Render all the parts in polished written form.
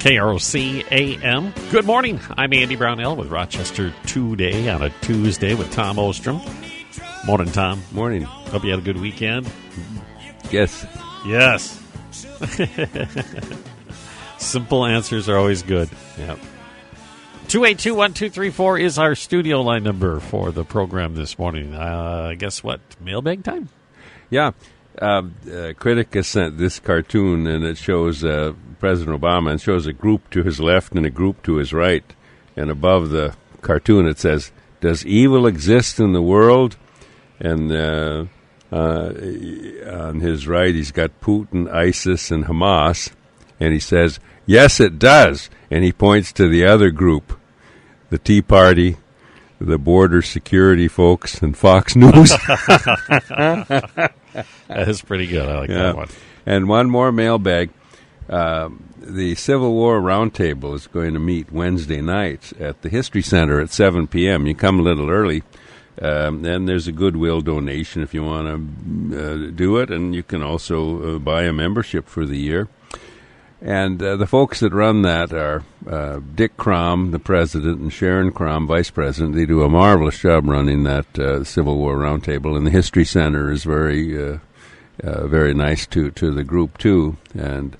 KROC-AM. Good morning. I'm Andy Brownell with Rochester Today on a Tuesday with Tom Ostrom. Morning, Tom. Morning. Hope you had a good weekend. Yes. Yes. Simple answers are always good. Yep. 282-1234 is our studio line number for the program this morning. Guess what? Mailbag time? Yeah. A critic has sent this cartoon, and it shows President Obama, and shows a group to his left and a group to his right. And above the cartoon it says, "Does evil exist in the world?" And on his right he's got Putin, ISIS, and Hamas. And he says, "Yes, it does." And he points to the other group, the Tea Party, the border security folks, and Fox News. That is pretty good. I like that one. And one more mailbag. The Civil War Roundtable is going to meet Wednesday night at the History Center at 7 p.m. You come a little early. And there's a Goodwill donation if you want to do it. And you can also buy a membership for the year. And the folks that run that are Dick Crom, the president, and Sharon Crom, vice president. They do a marvelous job running that Civil War Roundtable. And the History Center is very nice to the group, too. And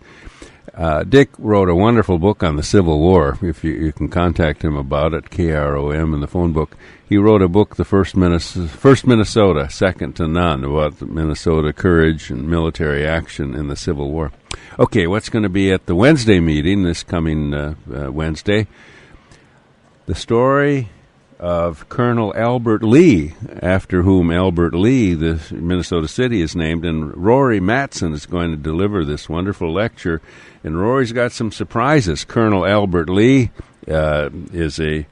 Dick wrote a wonderful book on the Civil War. If you can contact him about it, KROM in the phone book. He wrote a book, The First Minnesota, Second to None, about the Minnesota courage and military action in the Civil War. Okay, what's going to be at the Wednesday meeting, this coming Wednesday? The story of Colonel Albert Lee, after whom Albert Lee, the Minnesota city, is named, and Rory Matson is going to deliver this wonderful lecture. And Rory's got some surprises. Colonel Albert Lee is a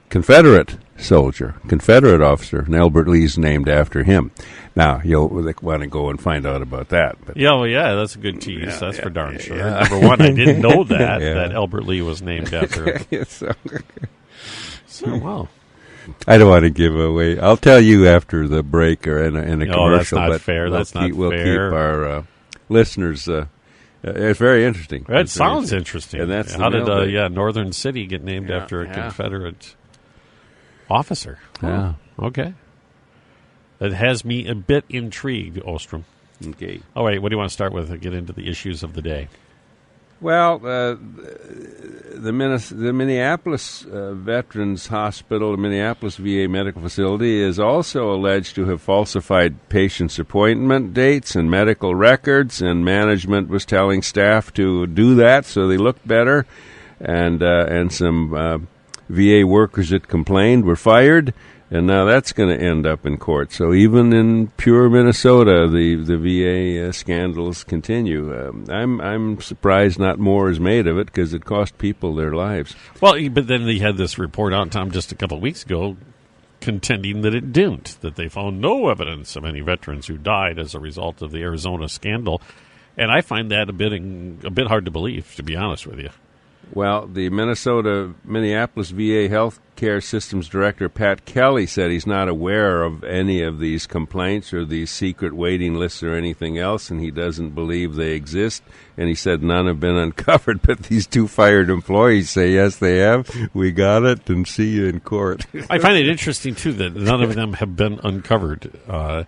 Confederate soldier, Confederate officer, and Albert Lee's named after him. Now, you'll want to go and find out about that. But Yeah, that's a good tease. That's for darn sure. Yeah. Number one, I didn't know that, that Albert Lee was named after him. So, well. I don't want to give away. I'll tell you after the break or in a commercial. That's not fair. We'll keep our listeners. It's very interesting. It sounds interesting. And that's how did Northern City get named after a Confederate officer? Yeah. Oh, okay. That has me a bit intrigued, Ostrom. Okay. All right, what do you want to start with? Get into the issues of the day. Well, the Minneapolis Veterans Hospital, the Minneapolis VA medical facility, is also alleged to have falsified patients' appointment dates and medical records, and management was telling staff to do that so they looked better, and some VA workers that complained were fired. And now that's going to end up in court. So even in pure Minnesota, the VA scandals continue. I'm surprised not more is made of it because it cost people their lives. Well, but then they had this report out, Tom, just a couple of weeks ago, contending that it didn't, that they found no evidence of any veterans who died as a result of the Arizona scandal. And I find that a bit hard to believe, to be honest with you. Well, the Minneapolis VA Healthcare Systems Director, Pat Kelly, said he's not aware of any of these complaints or these secret waiting lists or anything else, and he doesn't believe they exist. And he said none have been uncovered, but these two fired employees say, yes, they have. We got it, and see you in court. I find it interesting, too, that none of them have been uncovered. A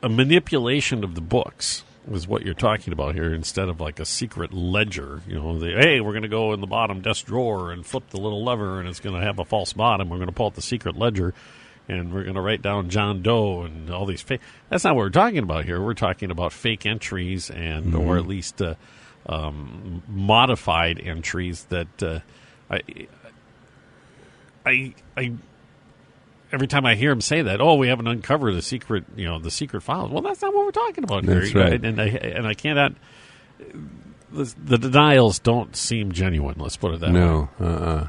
manipulation of the books is what you're talking about here, instead of like a secret ledger. Hey, we're going to go in the bottom desk drawer and flip the little lever, and it's going to have a false bottom. We're going to pull out the secret ledger, and we're going to write down John Doe and all these fake. That's not what we're talking about here. We're talking about fake entries and, or at least modified entries that I every time I hear him say that, we haven't uncovered the secret files. Well, that's not what we're talking about here. That's right. And I cannot. The denials don't seem genuine. Let's put it that way.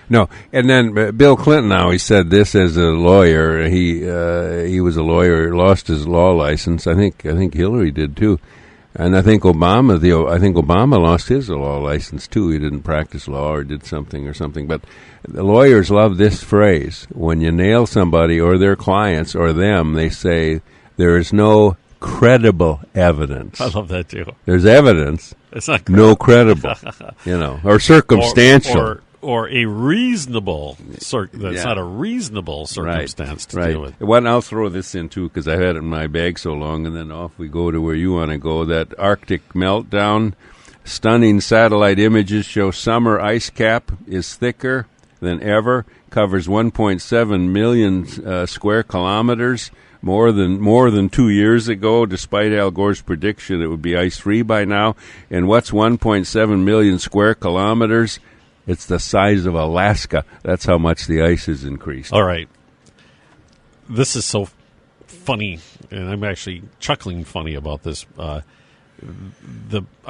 No. And then Bill Clinton now, he said this as a lawyer. He was a lawyer, lost his law license. I think Hillary did too. And I think Obama lost his law license too. He didn't practice law or did something. But the lawyers love this phrase: when you nail somebody or their clients or them, they say there is no credible evidence. I love that too. There's evidence. It's not no credible, or circumstantial. Or a reasonable, that's not a reasonable circumstance to deal with. Well, I'll throw this in, too, because I've had it in my bag so long, and then off we go to where you want to go. That Arctic meltdown, stunning satellite images show summer ice cap is thicker than ever, covers 1.7 million square kilometers, more than 2 years ago, despite Al Gore's prediction it would be ice-free by now. And what's 1.7 million square kilometers? It's the size of Alaska. That's how much the ice has increased. All right. This is so funny, and I'm actually chuckling funny about this. I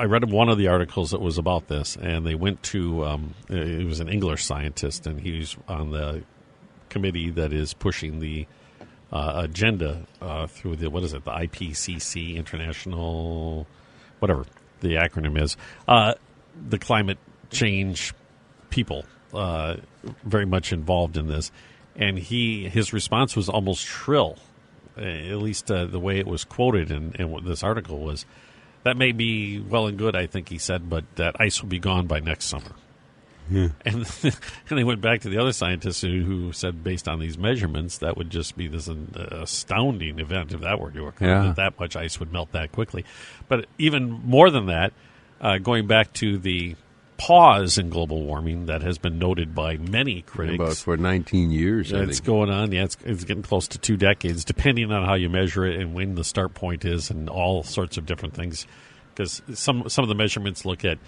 read one of the articles that was about this, and they went to, it was an English scientist, and he's on the committee that is pushing the agenda through the IPCC, International, whatever the acronym is, the climate change people very much involved in this, and his response was almost shrill, at least the way it was quoted in what this article was. That may be well and good, I think he said, but that ice will be gone by next summer. Yeah. And they went back to the other scientists who said, based on these measurements, that would just be this astounding event if that were to occur, that much ice would melt that quickly. But even more than that, going back to the pause in global warming that has been noted by many critics. About for 19 years, I think. It's going on. Yeah, it's getting close to 2 decades, depending on how you measure it and when the start point is and all sorts of different things. Because some of the measurements look at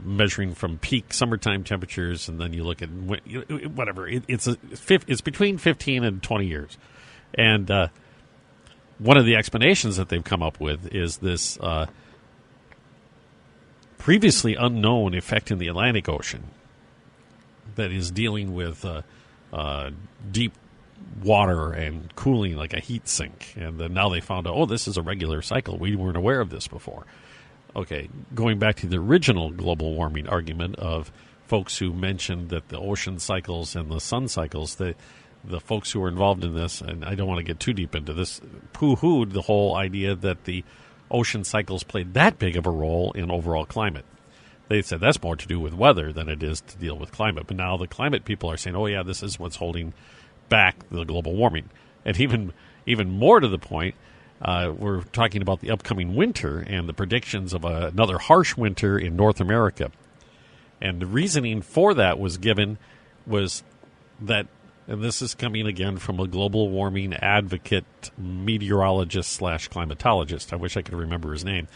measuring from peak summertime temperatures, and then you look at whatever. It's between 15 and 20 years. And one of the explanations that they've come up with is this previously unknown effect in the Atlantic Ocean that is dealing with deep water and cooling like a heat sink. And then now they found out, this is a regular cycle. We weren't aware of this before. Okay, going back to the original global warming argument of folks who mentioned that the ocean cycles and the sun cycles, the folks who were involved in this, and I don't want to get too deep into this, poo-hooed the whole idea that the ocean cycles played that big of a role in overall climate. They said that's more to do with weather than it is to deal with climate. But now the climate people are saying, this is what's holding back the global warming. And even more to the point, we're talking about the upcoming winter and the predictions of another harsh winter in North America. And the reasoning for that was that, and this is coming again from a global warming advocate, meteorologist / climatologist, I wish I could remember his name,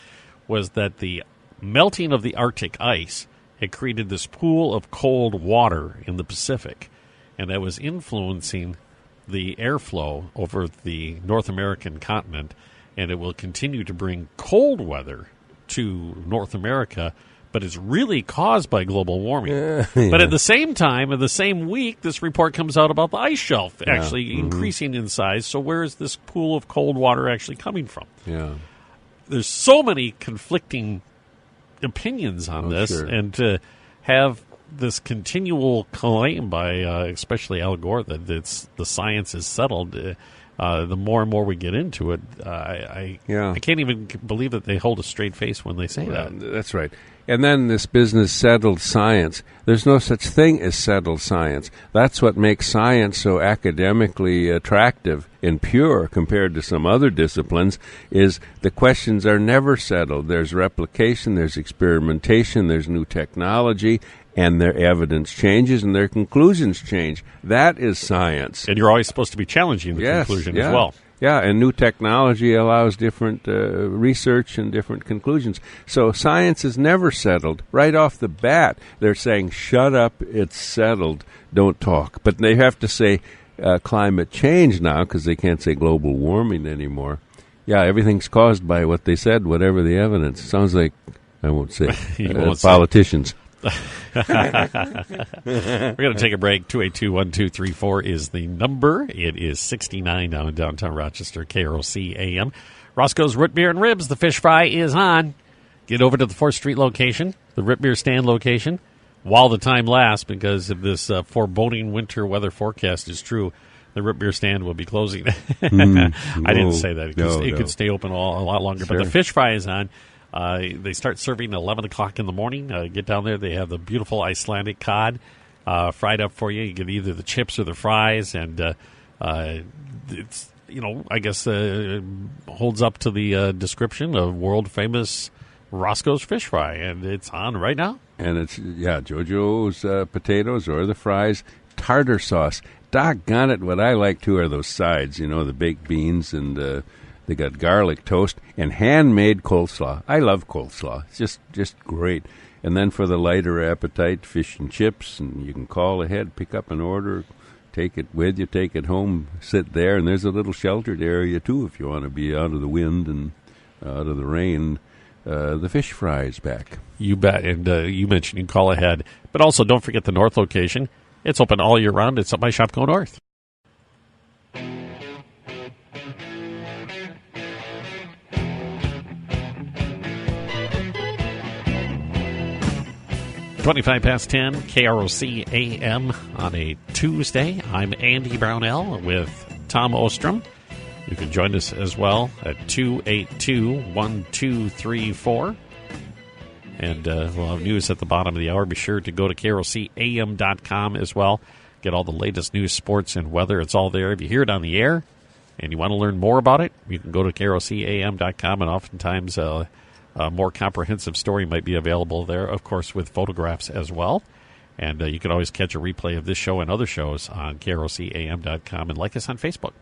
was that the melting of the Arctic ice had created this pool of cold water in the Pacific, and that was influencing the airflow over the North American continent, and it will continue to bring cold weather to North America, but it's really caused by global warming. But at the same time, in the same week, this report comes out about the ice shelf actually increasing in size. So where is this pool of cold water actually coming from? Yeah, there's so many conflicting opinions on this, and to have this continual claim by especially Al Gore that the science is settled, the more and more we get into it, I can't even believe that they hold a straight face when they say that. That's right. And then this business, settled science. There's no such thing as settled science. That's what makes science so academically attractive and pure compared to some other disciplines, is the questions are never settled. There's replication, there's experimentation, there's new technology, and their evidence changes and their conclusions change. That is science. And you're always supposed to be challenging the conclusion as well. Yeah, and new technology allows different research and different conclusions. So science is never settled. Right off the bat, they're saying, shut up, it's settled, don't talk. But they have to say climate change now because they can't say global warming anymore. Yeah, everything's caused by what they said, whatever the evidence. Sounds like, I won't say, politicians. We're going to take a break. 282-1234 is the number. It is 69 now in downtown Rochester, KROC-AM. Roscoe's Root Beer and Ribs. The fish fry is on. Get over to the 4th Street location, the root beer stand location, while the time lasts, because if this foreboding winter weather forecast is true, the root beer stand will be closing. I didn't say that. It could stay open a lot longer. Sure. But the fish fry is on. They start serving at 11 o'clock in the morning. Get down there. They have the beautiful Icelandic cod fried up for you. You get either the chips or the fries, and it's, I guess holds up to the description of world-famous Roscoe's fish fry, and it's on right now. And it's, JoJo's potatoes or the fries, tartar sauce. Doggone it, what I like, too, are those sides, the baked beans, and they got garlic toast and handmade coleslaw. I love coleslaw. It's just great. And then for the lighter appetite, fish and chips, and you can call ahead, pick up an order, take it with you, take it home, sit there, and there's a little sheltered area, too, if you want to be out of the wind and out of the rain. The fish fry is back. You bet. And you mentioned you can call ahead. But also, don't forget the North location. It's open all year round. It's up by Shop Go North. (25 past 10), KROC-AM on a Tuesday. I'm Andy Brownell with Tom Ostrom. You can join us as well at 282-1234. And we'll have news at the bottom of the hour. Be sure to go to KROC-AM.com as well. Get all the latest news, sports, and weather. It's all there. If you hear it on the air and you want to learn more about it, you can go to KROC-AM.com, and oftentimes a more comprehensive story might be available there, of course, with photographs as well. And you can always catch a replay of this show and other shows on KROC-AM.com, and like us on Facebook.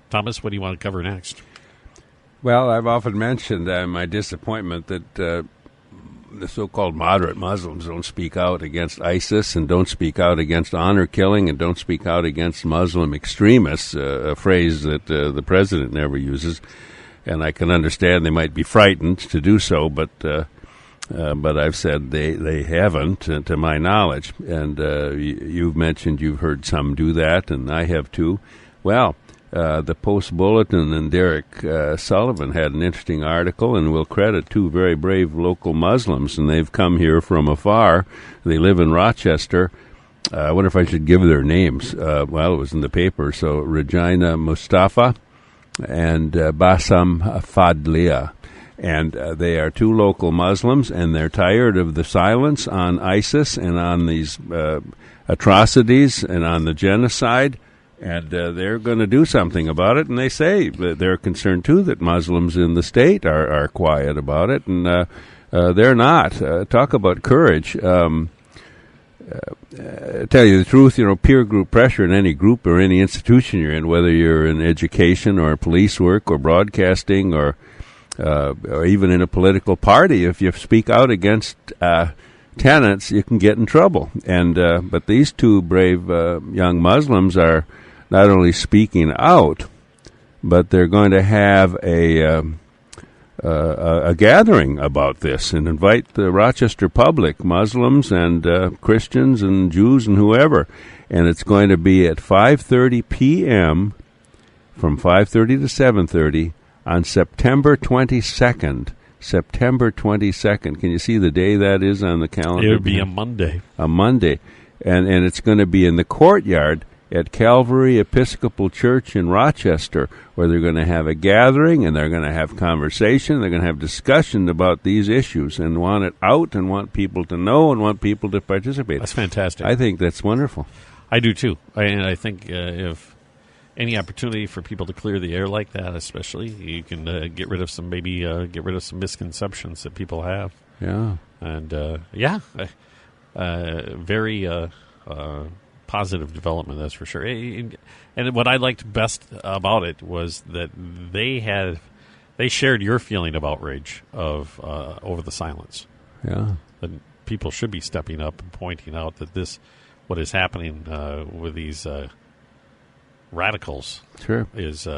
Thomas, what do you want to cover next? Well, I've often mentioned my disappointment that the so-called moderate Muslims don't speak out against ISIS and don't speak out against honor killing and don't speak out against Muslim extremists, a phrase that the president never uses. And I can understand they might be frightened to do so, but I've said they haven't, to my knowledge. And you've mentioned you've heard some do that, and I have too. Well, the Post-Bulletin and Derek Sullivan had an interesting article, and we'll credit two very brave local Muslims, and they've come here from afar. They live in Rochester. I wonder if I should give their names. Well, it was in the paper. So Regina Mustafa and Bassam Fadlia. And they are two local Muslims, and they're tired of the silence on ISIS and on these atrocities and on the genocide. And they're going to do something about it, and they say that they're concerned, too, that Muslims in the state are quiet about it, and they're not. Talk about courage. Tell you the truth, peer group pressure in any group or any institution you're in, whether you're in education or police work or broadcasting or even in a political party, if you speak out against tenets, you can get in trouble. And but these two brave young Muslims are not only speaking out, but they're going to have a gathering about this and invite the Rochester public, Muslims and Christians and Jews and whoever. And it's going to be at 5:30 p.m. from 5:30 to 7:30 on September 22nd. September 22nd. Can you see the day that is on the calendar? It would be a Monday. A Monday. And it's going to be in the courtyard at Calvary Episcopal Church in Rochester, where they're going to have a gathering and they're going to have conversation. They're going to have discussion about these issues and want it out and want people to know and want people to participate. That's fantastic. I think that's wonderful. I do, too. And I think if any opportunity for people to clear the air like that, especially, you can get rid of some misconceptions that people have. Yeah. And, very positive development, that's for sure. And what I liked best about it was that they shared your feeling of outrage over the silence. Yeah. That people should be stepping up and pointing out that what is happening with these radicals is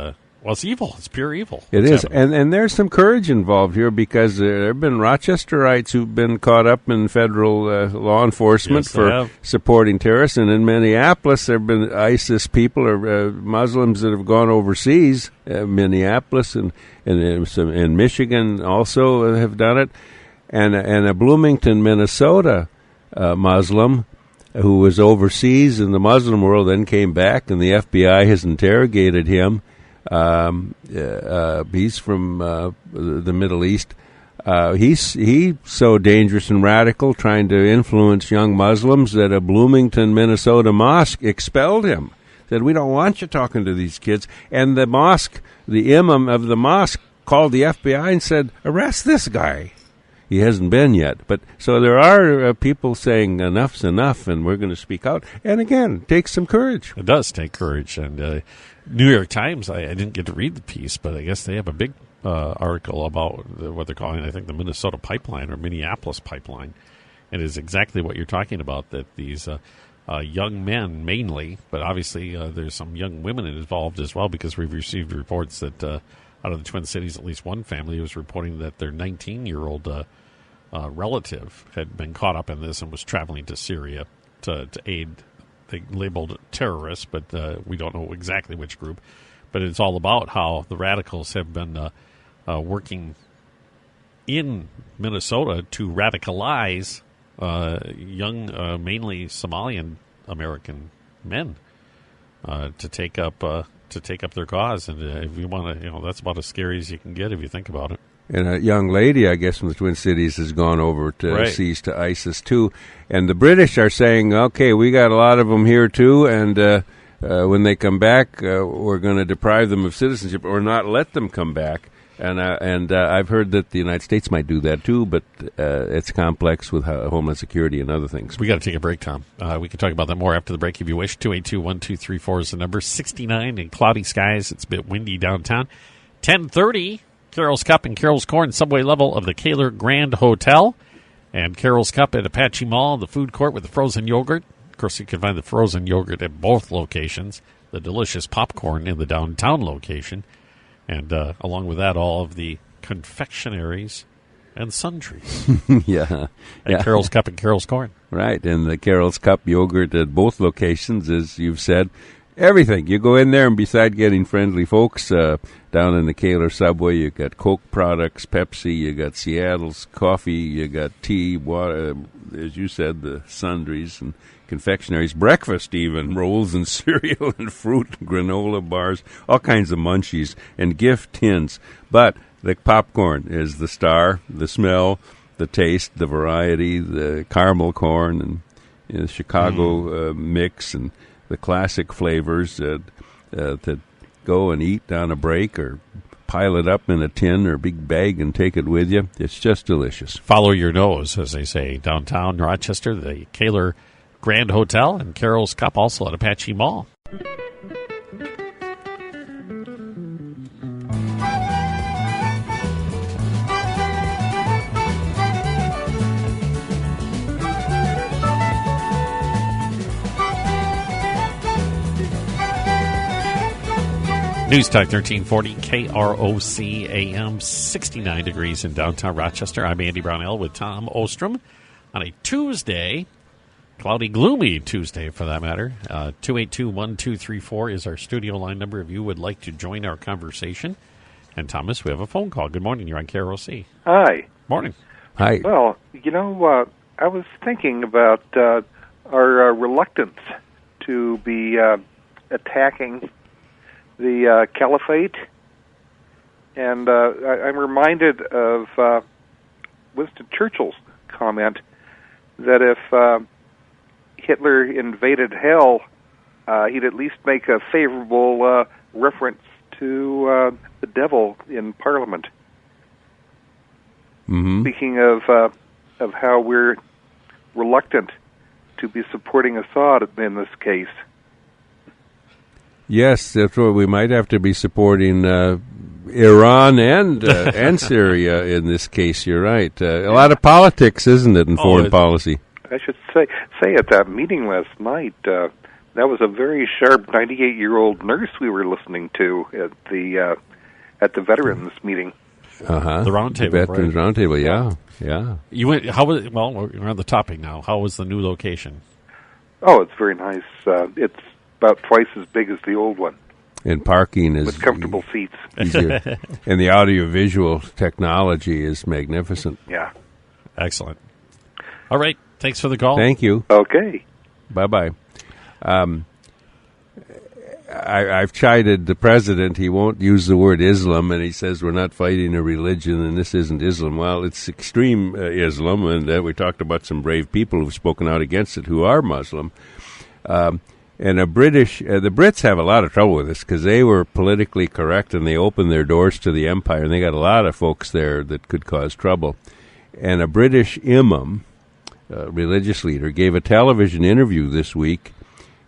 it's evil. It's pure evil. It is. And there's some courage involved here because there have been Rochesterites who've been caught up in federal law enforcement for supporting terrorists. And in Minneapolis, there have been ISIS people or Muslims that have gone overseas. Minneapolis and in Michigan also have done it. And a Bloomington, Minnesota Muslim who was overseas in the Muslim world, then came back, and the FBI has interrogated him. He's from the Middle East. He's so dangerous and radical, trying to influence young Muslims, that a Bloomington, Minnesota mosque expelled him. Said, we don't want you talking to these kids. And the mosque, the imam of the mosque, called the FBI and said, arrest this guy. He hasn't been yet. But so there are people saying enough's enough, and we're going to speak out. And again, it takes some courage. It does take courage. And New York Times, I didn't get to read the piece, but I guess they have a big article about what they're calling, I think, the Minnesota pipeline or Minneapolis pipeline. And it is exactly what you're talking about, that these young men mainly, but obviously there's some young women involved as well, because we've received reports that out of the Twin Cities, at least one family was reporting that their 19-year-old relative had been caught up in this and was traveling to Syria to aid. They labeled it terrorists, but we don't know exactly which group. But it's all about how the radicals have been working in Minnesota to radicalize young, mainly Somalian American men to take up their cause. And if you want to, that's about as scary as you can get if you think about it. And a young lady, I guess, from the Twin Cities has gone over to seize to ISIS, too. And the British are saying, okay, we got a lot of them here, too, and when they come back, we're going to deprive them of citizenship or not let them come back. And I've heard that the United States might do that, too, but it's complex with Homeland Security and other things. We got to take a break, Tom. We can talk about that more after the break if you wish. 282-1234 is the number. 69 and cloudy skies. It's a bit windy downtown. 10:30. Carol's Cup and Carol's Corn, subway level of the Kaler Grand Hotel. And Carol's Cup at Apache Mall, the food court with the frozen yogurt. Of course, you can find the frozen yogurt at both locations. The delicious popcorn in the downtown location. And along with that, all of the confectionaries and sundries. At Carol's Cup and Carol's Corn. Right, and the Carol's Cup yogurt at both locations, as you've said. Everything. You go in there, and beside getting friendly folks down in the Kaler subway, you got Coke products, Pepsi, you got Seattle's coffee, you got tea, water, as you said, the sundries and confectionaries, breakfast even, rolls and cereal and fruit, granola bars, all kinds of munchies, and gift tins. But the popcorn is the star, the smell, the taste, the variety, the caramel corn, and the Chicago mix, and the classic flavors that go and eat on a break or pile it up in a tin or big bag and take it with you. It's just delicious. Follow your nose, as they say. Downtown Rochester, the Kaler Grand Hotel, and Carol's Cup also at Apache Mall. News Talk 1340, KROC-AM, 69 degrees in downtown Rochester. I'm Andy Brownell with Tom Ostrom on a Tuesday, cloudy, gloomy Tuesday for that matter. 282-1234 is our studio line number if you would like to join our conversation. And Thomas, we have a phone call. Good morning. You're on KROC. Hi. Morning. Hi. Well, I was thinking about our reluctance to be attacking the caliphate, and I'm reminded of Winston Churchill's comment that if Hitler invaded hell, he'd at least make a favorable reference to the devil in Parliament. Mm-hmm. Speaking of how we're reluctant to be supporting Assad in this case. Yes, that's what we might have to be supporting Iran and Syria in this case. You're right. A lot of politics, isn't it, in foreign policy? I should say at that meeting last night, that was a very sharp 98-year-old nurse we were listening to at the veterans meeting. Uh-huh. The roundtable, Veterans Roundtable, yeah. You went. How was? Well, we're on the topic now. How was the new location? Oh, it's very nice. It's about twice as big as the old one. And parking is... with comfortable seats. Easier. And the audiovisual technology is magnificent. Yeah. Excellent. All right. Thanks for the call. Thank you. Okay. Bye-bye. I've chided the president. He won't use the word Islam, and he says we're not fighting a religion, and this isn't Islam. Well, it's extreme Islam, and we talked about some brave people who've spoken out against it who are Muslim. And the Brits have a lot of trouble with this because they were politically correct, and they opened their doors to the empire, and they got a lot of folks there that could cause trouble. And a British imam, religious leader, gave a television interview this week,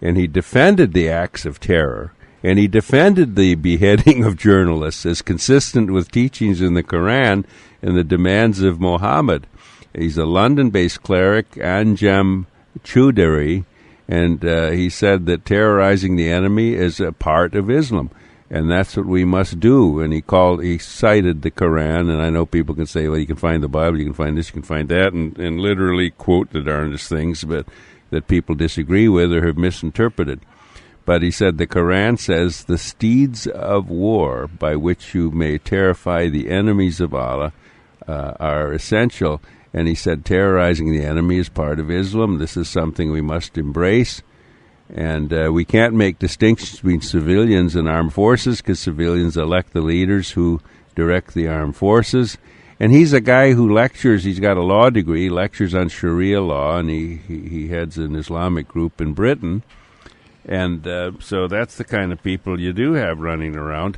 and he defended the acts of terror, and he defended the beheading of journalists as consistent with teachings in the Quran and the demands of Muhammad. He's a London-based cleric, Anjam Choudhury, and he said that terrorizing the enemy is a part of Islam, and that's what we must do. And he cited the Quran, and I know people can say, well, you can find the Bible, you can find this, you can find that, and literally quote the darndest things, but that people disagree with or have misinterpreted. But he said the Quran says the steeds of war by which you may terrify the enemies of Allah are essential. And he said terrorizing the enemy is part of Islam. This is something we must embrace. And we can't make distinctions between civilians and armed forces because civilians elect the leaders who direct the armed forces. And he's a guy who lectures. He's got a law degree, lectures on Sharia law, and he heads an Islamic group in Britain. And so that's the kind of people you do have running around.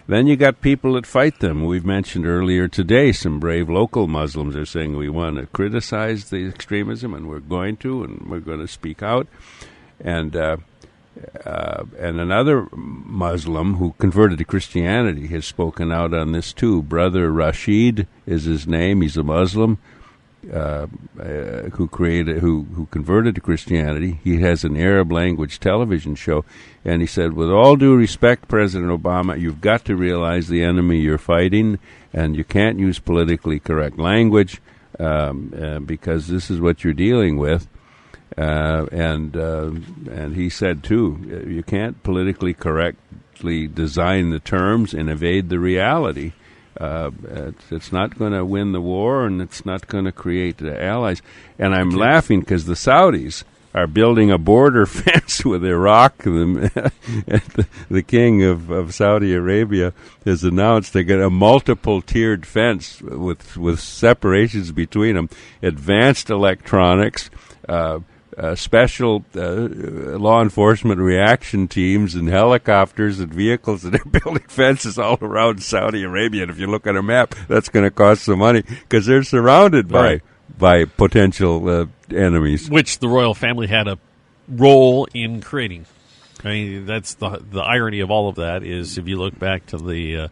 Then you got people that fight them. We've mentioned earlier today some brave local Muslims are saying we want to criticize the extremism, and we're going to speak out. And another Muslim who converted to Christianity has spoken out on this too. Brother Rashid is his name. He's a Muslim who converted to Christianity. He has an Arab language television show, and he said, with all due respect, President Obama, you've got to realize the enemy you're fighting, and you can't use politically correct language because this is what you're dealing with. And he said too, you can't politically correctly design the terms and evade the reality. It's not going to win the war, and it's not going to create allies. And I'm laughing because the Saudis are building a border fence with Iraq. The king of Saudi Arabia has announced they get a multiple-tiered fence with separations between them, advanced electronics, special law enforcement reaction teams and helicopters and vehicles, and they're building fences all around Saudi Arabia. And if you look at a map, that's going to cost some money because they're surrounded by potential enemies. Which the royal family had a role in creating. I mean, that's the irony of all of that is if you look back to the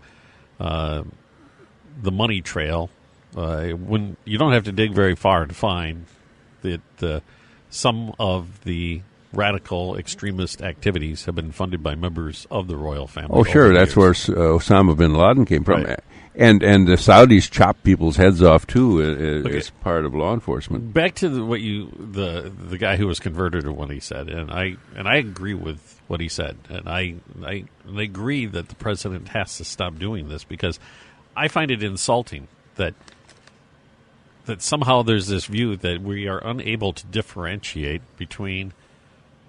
money trail, when you don't have to dig very far to find that some of the radical extremist activities have been funded by members of the royal family. Oh, sure. That's where Osama bin Laden came from. Right. And the Saudis chop people's heads off, too, as part of law enforcement. Back to the guy who was converted to what he said, and I agree with what he said. And I agree that the president has to stop doing this because I find it insulting that somehow there's this view that we are unable to differentiate between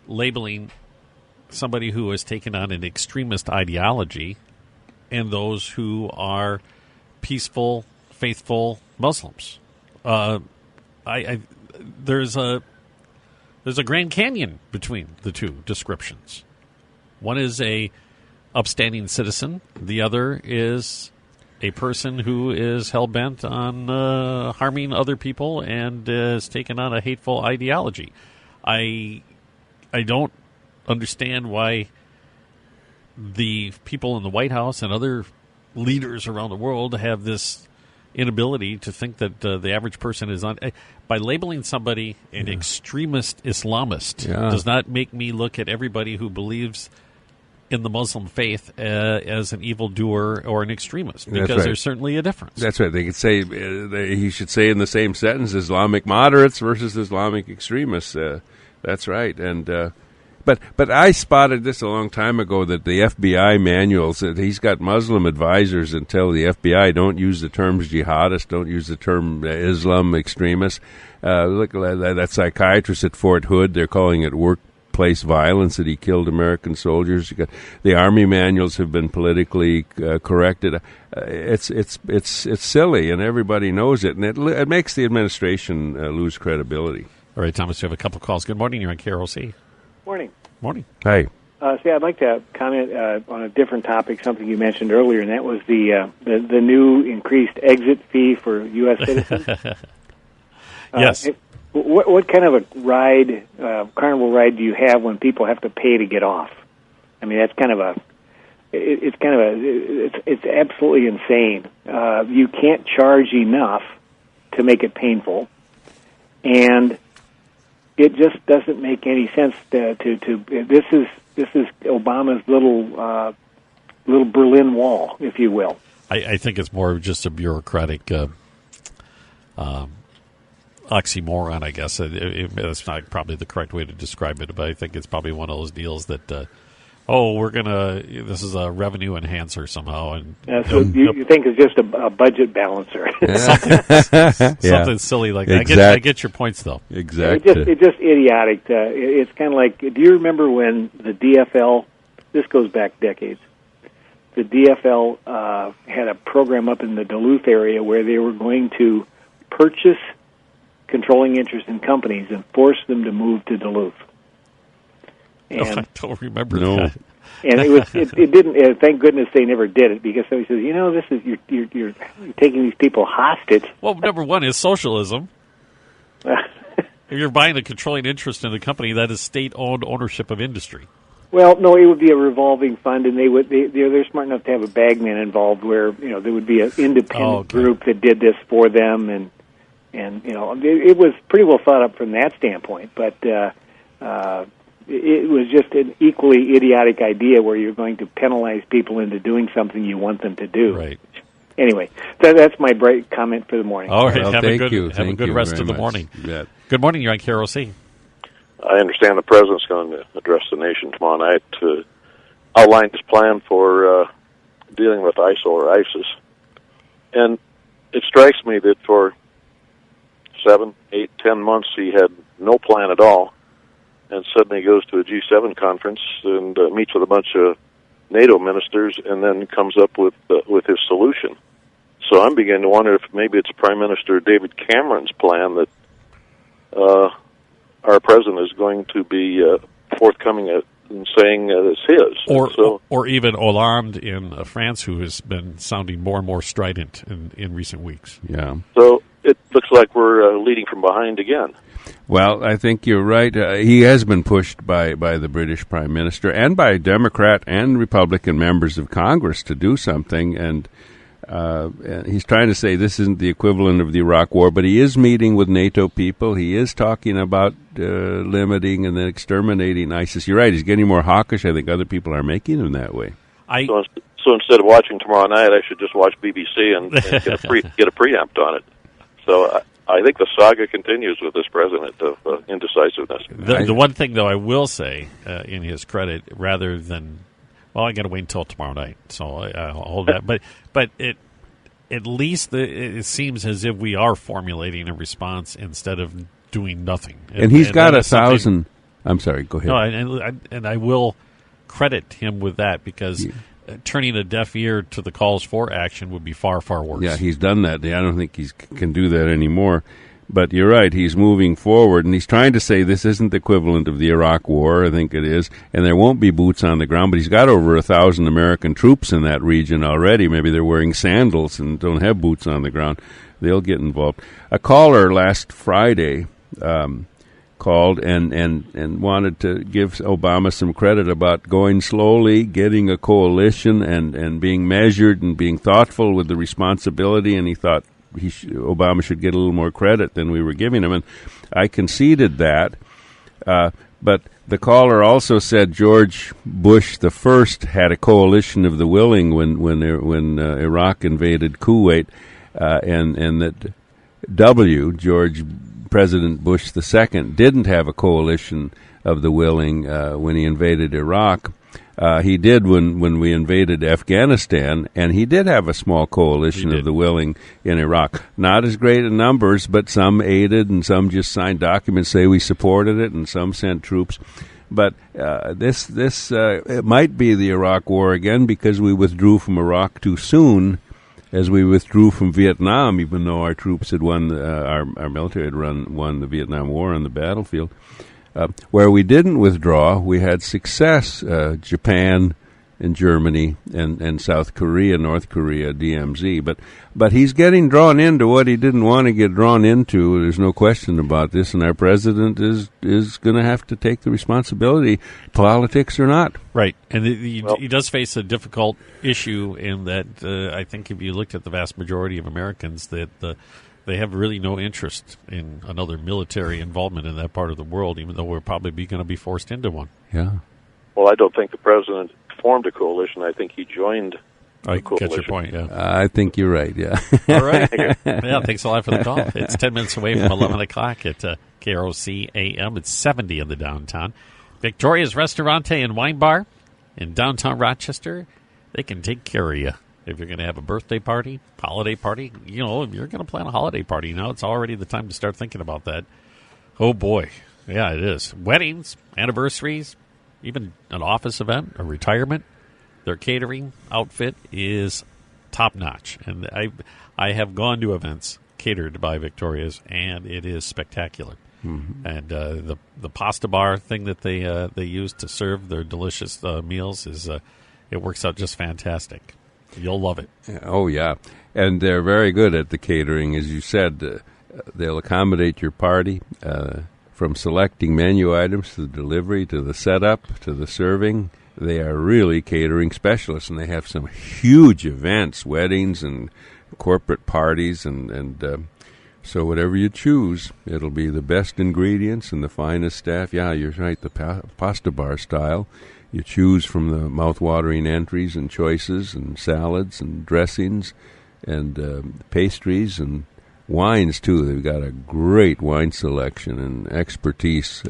labeling somebody who has taken on an extremist ideology and those who are peaceful, faithful Muslims. There's a Grand Canyon between the two descriptions. One is a upstanding citizen. The other is a person who is hell-bent on harming other people and has taken on a hateful ideology. I don't understand why the people in the White House and other leaders around the world have this inability to think that the average person is on. By labeling somebody an extremist Islamist does not make me look at everybody who believes in the Muslim faith as an evildoer or an extremist, because there's certainly a difference. That's right. They could say he should say in the same sentence Islamic moderates versus Islamic extremists. That's right. And But I spotted this a long time ago, that the FBI manuals, that he's got Muslim advisors and tell the FBI, don't use the terms jihadist, don't use the term Islam extremist. Look at that psychiatrist at Fort Hood, they're calling it workplace violence, that he killed American soldiers. The Army manuals have been politically corrected. It's silly, and everybody knows it, and it makes the administration lose credibility. All right, Thomas, you have a couple calls. Good morning. You're on KROC. Morning. Morning. Hi. I'd like to comment on a different topic, something you mentioned earlier, and that was the new increased exit fee for U.S. citizens. Yes. What kind of a ride, carnival ride, do you have when people have to pay to get off? I mean, that's kind of it's absolutely insane. You can't charge enough to make it painful, and it just doesn't make any sense to this is Obama's little Berlin Wall, if you will. I think it's more of just a bureaucratic oxymoron, I guess. That's not probably the correct way to describe it, but I think it's probably one of those deals that, this is a revenue enhancer somehow. And so you think it's just a budget balancer. Something silly like that. I get your points, though. Exactly. It's just idiotic. It's kind of like, do you remember when the DFL, this goes back decades, the DFL had a program up in the Duluth area where they were going to purchase controlling interest in companies and force them to move to Duluth. And, I don't remember that. And it didn't. Thank goodness they never did it, because somebody says, this is you're taking these people hostage. Well, number one is socialism. If you're buying a controlling interest in a company, that is state-owned ownership of industry. Well, no, it would be a revolving fund, and they're smart enough to have a bagman involved, where there would be an independent group that did this for them, and it was pretty well thought up from that standpoint, but. It was just an equally idiotic idea where you're going to penalize people into doing something you want them to do. Right. Anyway, that's my bright comment for the morning. All right. Well, Have a good rest of the much. morning. Yeah. Good morning. You're on KROC. I understand the president's going to address the nation tomorrow night to outline his plan for dealing with ISIL or ISIS. And it strikes me that for 7, 8, 10 months he had no plan at all. And suddenly goes to a G7 conference and meets with a bunch of NATO ministers, and then comes up with his solution. So I'm beginning to wonder if maybe it's Prime Minister David Cameron's plan that our president is going to be forthcoming and saying it's his. Or even Hollande in France, who has been sounding more and more strident in recent weeks. Yeah. So it looks like we're leading from behind again. Well, I think you're right. He has been pushed by the British Prime Minister and by Democrat and Republican members of Congress to do something, and he's trying to say this isn't the equivalent of the Iraq War, but he is meeting with NATO people. He is talking about limiting and then exterminating ISIS. You're right. He's getting more hawkish. I think other people are making him that way. So instead of watching tomorrow night, I should just watch BBC and get a preempt on it. So I think the saga continues with this president of indecisiveness. The one thing, though, I will say, in his credit, rather than, I got to wait until tomorrow night, so I'll hold that. But at least it seems as if we are formulating a response instead of doing nothing. And he's got 1,000. I'm sorry. Go ahead. No, and I will credit him with that, because turning a deaf ear to the calls for action would be far, far worse. Yeah, he's done that. I don't think he can do that anymore. But you're right, he's moving forward, and he's trying to say this isn't the equivalent of the Iraq War, I think it is, and there won't be boots on the ground, but he's got over 1,000 American troops in that region already. Maybe they're wearing sandals and don't have boots on the ground. They'll get involved. A caller last Friday called and wanted to give Obama some credit about going slowly, getting a coalition, and being measured and being thoughtful with the responsibility, and he thought Obama should get a little more credit than we were giving him. And I conceded that, but the caller also said George Bush the First had a coalition of the willing when Iraq invaded Kuwait, and that President Bush II didn't have a coalition of the willing when he invaded Iraq. He did when we invaded Afghanistan, and he did have a small coalition of the willing in Iraq. Not as great in numbers, but some aided and some just signed documents say we supported it, and some sent troops. But it might be the Iraq War again because we withdrew from Iraq too soon, as we withdrew from Vietnam, even though our troops had won, our military had won the Vietnam War on the battlefield. Where we didn't withdraw, we had success, Japan and Germany and South Korea, North Korea, DMZ. But he's getting drawn into what he didn't want to get drawn into. There's no question about this, and our president is going to have to take the responsibility, politics or not. Right, and he does face a difficult issue in that I think if you looked at the vast majority of Americans, that they have really no interest in another military involvement in that part of the world, even though we're probably going to be forced into one. Yeah. Well, I don't think the president formed a coalition. I think he joined I a coalition. get your point, yeah. I think you're right, yeah. All right. Yeah, thanks a lot for the call. It's 10 minutes away from 11 o'clock at KROC-AM. It's 70 in the downtown. Victoria's Restaurante and Wine Bar in downtown Rochester. They can take care of you. If you're going to have a birthday party, holiday party, if you're going to plan a holiday party, it's already the time to start thinking about that. Oh, boy. Yeah, it is. Weddings, anniversaries, even an office event, a retirement. Their catering outfit is top-notch. And I have gone to events catered by Victoria's, and it is spectacular. Mm-hmm. And the pasta bar thing that they use to serve their delicious meals it works out just fantastic. You'll love it. Oh, yeah. And they're very good at the catering. As you said, they'll accommodate your party from selecting menu items to the delivery to the setup to the serving. They are really catering specialists, and they have some huge events, weddings and corporate parties. And so whatever you choose, it'll be the best ingredients and the finest staff. Yeah, you're right, the pasta bar style. You choose from the mouth-watering entries and choices and salads and dressings and pastries and wines, too. They've got a great wine selection, and expertise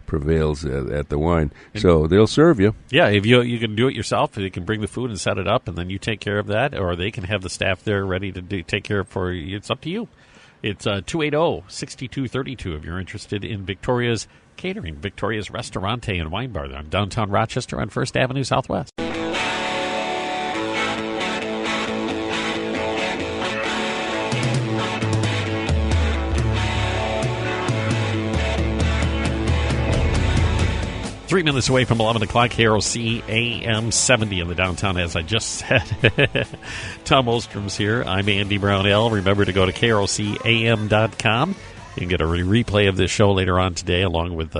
prevails at the wine. So they'll serve you. Yeah, if you can do it yourself. You can bring the food and set it up, and then you take care of that, or they can have the staff there ready to take care of for you. It's up to you. It's 280-6232 if you're interested in Victoria's Catering, Victoria's Restaurante and Wine Bar on downtown Rochester on 1st Avenue Southwest. Three minutes away from 11 o'clock, KROC-AM 70 in the downtown, as I just said. Tom Ostrom's here. I'm Andy Brownell. Remember to go to KROC-AM.com. You can get a replay of this show later on today, along with,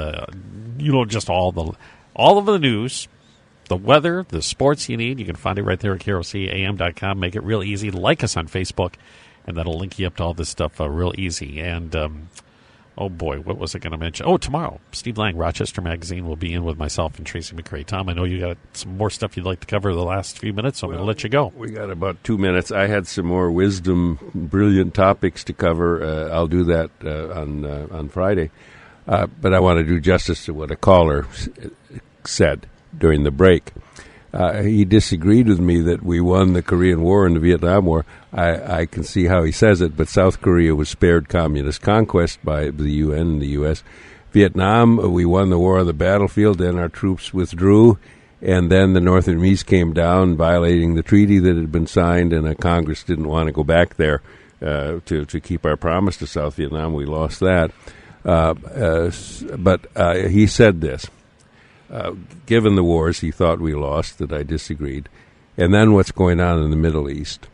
just all of the news, the weather, the sports you need. You can find it right there at KROC-AM.com. Make it real easy. Like us on Facebook, and that'll link you up to all this stuff real easy. And, oh, boy, what was I going to mention? Oh, tomorrow, Steve Lang, Rochester Magazine, will be in with myself and Tracy McCrae. Tom, I know you got some more stuff you'd like to cover the last few minutes, so I'm going to let you go. We got about 2 minutes. I had some more wisdom, brilliant topics to cover. I'll do that on Friday. But I want to do justice to what a caller said during the break. He disagreed with me that we won the Korean War and the Vietnam War. I can see how he says it, but South Korea was spared communist conquest by the UN and the U.S. Vietnam, we won the war on the battlefield, then our troops withdrew, and then the North Vietnamese came down, violating the treaty that had been signed, and Congress didn't want to go back there to keep our promise to South Vietnam. We lost that. But he said this. Given the wars he thought we lost, that I disagreed, and then what's going on in the Middle East,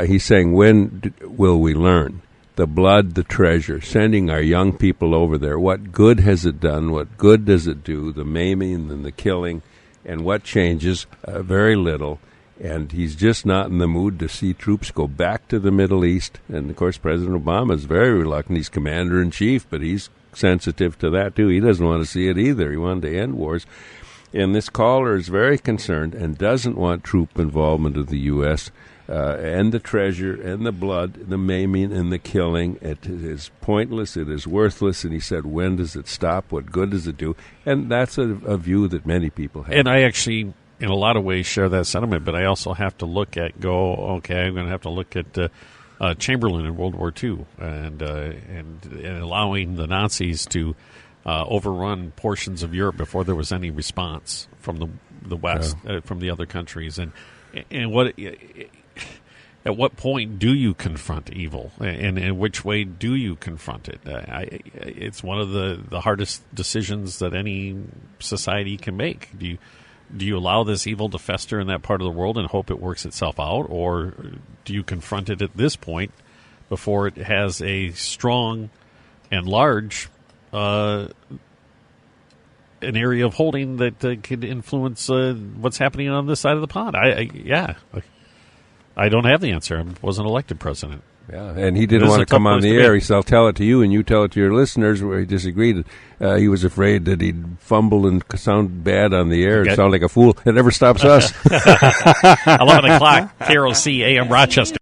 he's saying, when will we learn? The blood, the treasure, sending our young people over there. What good has it done? What good does it do? The maiming and the killing, and what changes? Very little. And he's just not in the mood to see troops go back to the Middle East. And, of course, President Obama is very reluctant. He's commander-in-chief, but he's sensitive to that, too. He doesn't want to see it either. He wanted to end wars. And this caller is very concerned and doesn't want troop involvement of the U.S., and the treasure and the blood, the maiming and the killing. It is pointless. It is worthless. And he said, when does it stop? What good does it do? And that's a view that many people have. And I actually, in a lot of ways, share that sentiment. But I also have to look at, okay, I'm going to have to look at Chamberlain in World War II and allowing the Nazis to overrun portions of Europe before there was any response from the West, from the other countries. And at what point do you confront evil, and in which way do you confront it? It's one of the hardest decisions that any society can make. Do you allow this evil to fester in that part of the world and hope it works itself out, or do you confront it at this point before it has a strong and large an area of holding that could influence what's happening on this side of the pond? I don't have the answer. I wasn't elected president. Yeah, and he didn't want to come on the air. He said, I'll tell it to you, and you tell it to your listeners, where he disagreed. He was afraid that he'd fumble and sound bad on the air and sound like a fool. It never stops us. 11 o'clock, KROC-AM Rochester.